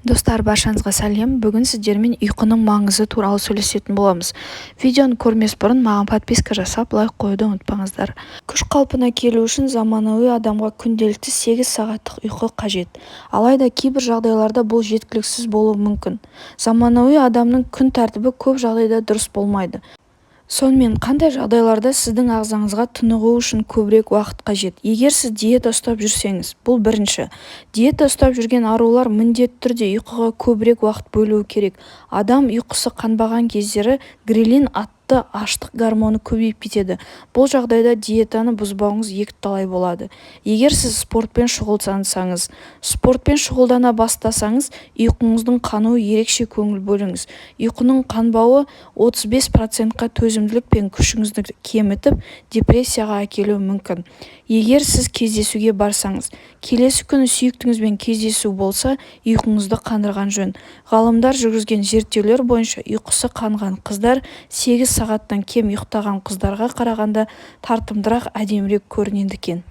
Достар, баршаңызға сәлем. Бүгін сіздермен ұйқының маңызы туралы сөйлесетін боламыз. Видеоны көрмес бұрын маған подписка жасап, лайк қоюды ұмытпаңыздар. Күш қалпына келу үшін заманауи адамға күнделікті 8 сағаттық ұйқы қажет. Алайда кейбір жағдайларда бұл жеткіліксіз болуы мүмкін. Заманауи адамның күн тәртібі көп жағдайда дұрыс болмайды. Сонымен, қандай жағдайларда сіздің ағзаңызға тынығу үшін көбірек уақыт қажет? Егер сіз диета ұстап жүрсеңіз, бұл бірінші. Диета ұстап жүрген арулар міндетті түрде ұйқыға көбірек уақыт бөлуі керек. Адам ұйқысы қанбаған кездері грелин атты аштық гормоны көбейіп кетеді. Бұл жағдайда диетаны бұзбауыңыз екіталай болады. Егер сіз спортпен шұғылдансаңыз, спортпен шұғылдана бастасаңыз, ұйқыңыздың қануы ерекше көңіл бөліңіз. Ұйқының қанбауы 35%-қа төзімділік пен күшіңізді кемітіп, депрессияға әкелуі мүмкін. Егер сіз кездесуге барсаңыз, келесі күні сүйіктіңізбен кездесу болса, ұйқыңызды қандырған жөн. Ғалымдар жүргізген зерттеулер бойынша ұйқысы қанған қыздар 8 сағаттан кем ұйықтаған қыздарға қарағанда тартымдырақ, әдемірек көрінеді екен.